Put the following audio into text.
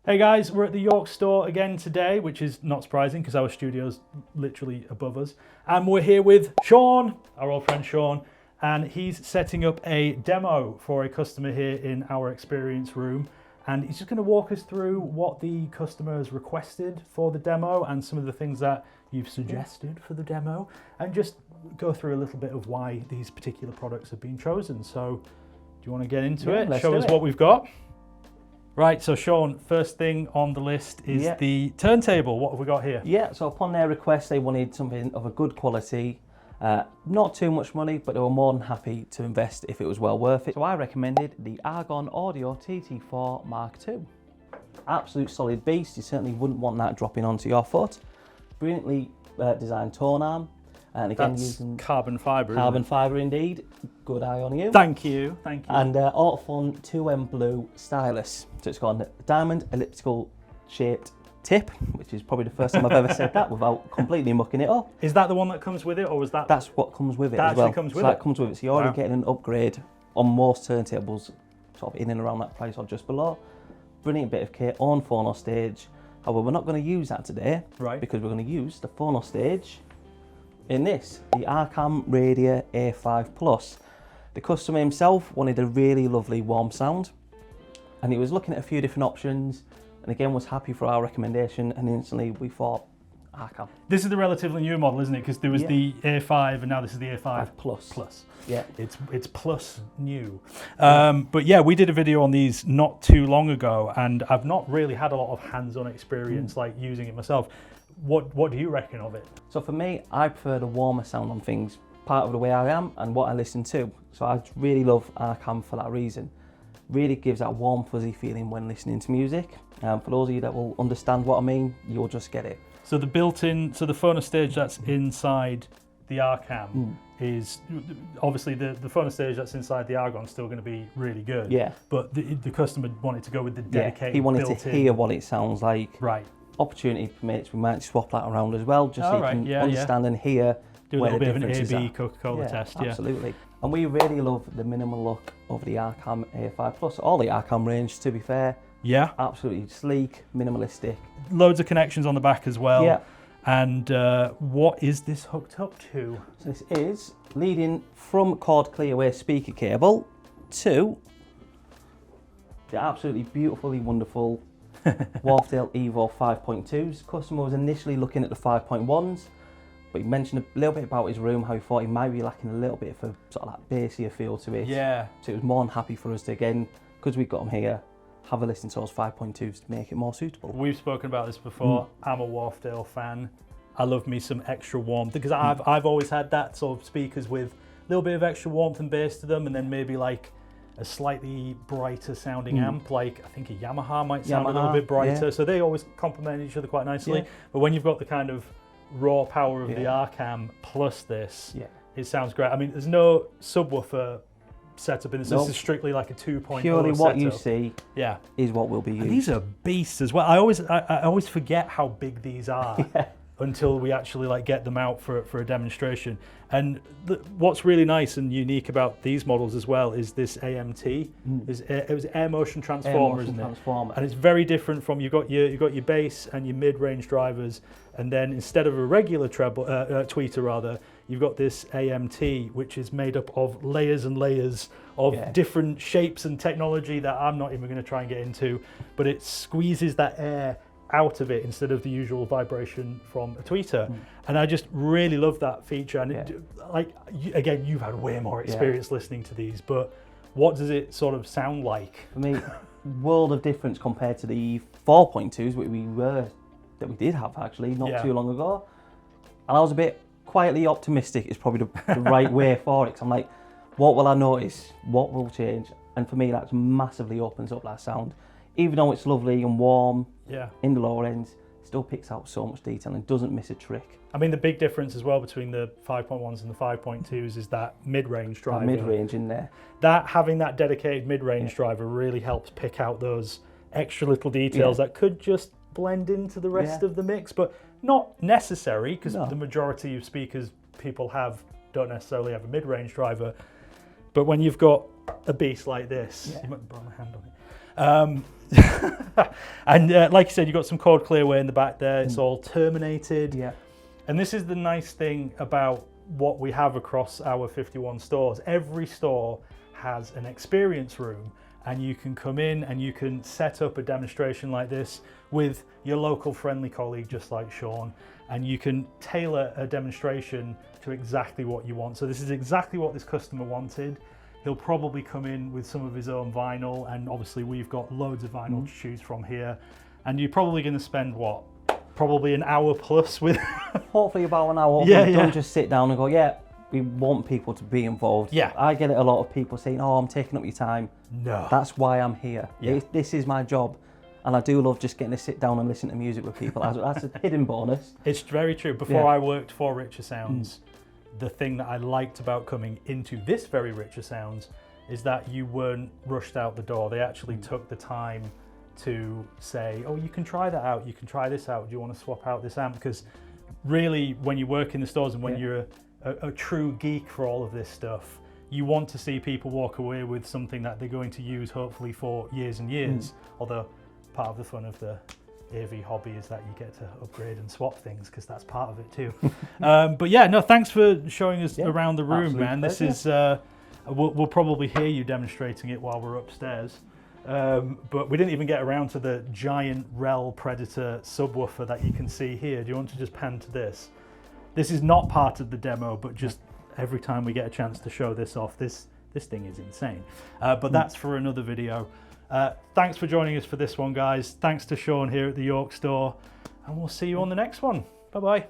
Hey guys, we're at the York store again today, which is not surprising because our studio's literally above us. And we're here with Sean, our old friend Sean, and he's setting up a demo for a customer here in our experience room. And he's just going to walk us through what the customer has requested for the demo and some of the things that you've suggested for the demo, and just go through a little bit of why these particular products have been chosen. So do you want to get into it? Show us what we've got. Right, so Sean, first thing on the list is the turntable. What have we got here? Yeah, so upon their request, they wanted something of a good quality, not too much money, but they were more than happy to invest if it was well worth it. So I recommended the Arron Audio TT4 Mark II. Absolute solid beast, you certainly wouldn't want that dropping onto your foot. Brilliantly designed tone arm. And again, that's using carbon fibre. Carbon fibre indeed. Good eye on you. Thank you, thank you. And Autofun 2M Blue stylus. So it's got a diamond elliptical shaped tip, which is probably the first time I've ever said that without completely mucking it up. Is that the one that comes with it, or was that? That's what comes with it that as well. Comes with so it? That comes with it. So you're already getting an upgrade on most turntables, sort of in and around that price or just below. Brilliant bit of kit on phono stage. However, we're not going to use that today, right? Because we're going to use the phono stage in this, the Arron Radia A5 Plus. The customer himself wanted a really lovely warm sound, and he was looking at a few different options, and again was happy for our recommendation, and instantly we thought, Arron. This is the relatively new model, isn't it? Because there was the A5 and now this is the A5 Plus. Yeah. It's plus new. But yeah, we did a video on these not too long ago, and I've not really had a lot of hands-on experience like using it myself. What do you reckon of it? So for me, I prefer the warmer sound on things, part of the way I am and what I listen to. So I really love Arron for that reason. Really gives that warm fuzzy feeling when listening to music. For those of you that will understand what I mean, you'll just get it. So the built-in, so the phono stage that's inside the Arron is obviously the phono stage that's inside the Arron is still going to be really good. Yeah. But the customer wanted to go with the dedicated. Yeah, he wanted to hear what it sounds like. Right. Opportunity permits, we might swap that around as well, just so you can understand and hear. Do a little bit of an A/B Coca-Cola test. Absolutely. And we really love the minimal look of the Arron A5 Plus. All the Arron range, to be fair. Yeah. Absolutely sleek, minimalistic. Loads of connections on the back as well. Yeah. And what is this hooked up to? So this is leading from Cord Clearway speaker cable to the absolutely beautifully wonderful Wharfedale Evo 5.2s. Customer was initially looking at the 5.1s, but he mentioned a little bit about his room, how he thought he might be lacking a little bit of a sort of that bassier feel to it. Yeah. So it was more than happy for us to, again, because we've got them here, have a listen to those 5.2s to make it more suitable. We've spoken about this before. I'm a Wharfedale fan. I love me some extra warmth because I've always had that sort of speakers with a little bit of extra warmth and bass to them, and then maybe like a slightly brighter sounding amp, like I think a Yamaha might sound a little bit brighter. So they always complement each other quite nicely. Yeah. But when you've got the kind of raw power of the Arron plus this, it sounds great. I mean, there's no subwoofer setup in this. This is strictly like a 2.0 Purely what setup. you see is what will be used. And these are beasts as well. I always forget how big these are. Until we actually like get them out for a demonstration. And what's really nice and unique about these models as well is this AMT. It was air motion transformer, isn't it? And it's very different from you've got your bass and your mid-range drivers, and then instead of a regular treble tweeter rather, you've got this AMT, which is made up of layers and layers of different shapes and technology that I'm not even going to try and get into, but it squeezes that air out of it instead of the usual vibration from a tweeter. And I just really love that feature. And again, you've had way more experience listening to these, but what does it sort of sound like? For me, world of difference compared to the 4.2s that we did have actually not too long ago. And I was a bit quietly optimistic is probably the right way for it, because I'm like, what will I notice? What will change? And for me, that massively opens up that sound. Even though it's lovely and warm in the lower ends, it still picks out so much detail and doesn't miss a trick. I mean, the big difference as well between the 5.1s and the 5.2s is that mid-range driver. Mid-range in there. Having that dedicated mid-range driver really helps pick out those extra little details that could just blend into the rest of the mix, but not necessary, because the majority of speakers people don't necessarily have a mid-range driver. But when you've got a beast like this, you might borrow my hand on it. And like you said, you've got some chord clear way in the back there. It's all terminated. Yeah. And this is the nice thing about what we have across our 51 stores. Every store has an experience room, and you can come in and you can set up a demonstration like this with your local friendly colleague, just like Sean, and you can tailor a demonstration to exactly what you want. So this is exactly what this customer wanted. He'll probably come in with some of his own vinyl, and obviously we've got loads of vinyl to choose from here. And you're probably going to spend what? Probably an hour plus with. Hopefully about an hour. Yeah, Don't just sit down and go, yeah, we want people to be involved. Yeah. I get it, a lot of people saying, oh, I'm taking up your time. No. That's why I'm here. Yeah. This is my job. And I do love just getting to sit down and listen to music with people. That's a hidden bonus. It's very true. Before I worked for Richer Sounds, the thing that I liked about coming into this very Richer Sounds is that you weren't rushed out the door. They actually took the time to say, oh, you can try that out, you can try this out, do you want to swap out this amp? Because really, when you work in the stores and when you're a true geek for all of this stuff, you want to see people walk away with something that they're going to use hopefully for years and years. Although part of the fun of the AV hobby is that you get to upgrade and swap things, because that's part of it too. But yeah, no, thanks for showing us around the room, man. Pleasure. This is we'll probably hear you demonstrating it while we're upstairs. But we didn't even get around to the giant Rel Predator subwoofer that you can see here. Do you want to just pan to this? This is not part of the demo, but just every time we get a chance to show this off, this thing is insane. But that's for another video. Thanks for joining us for this one, guys. Thanks to Sean here at the York store, and we'll see you on the next one. Bye-bye.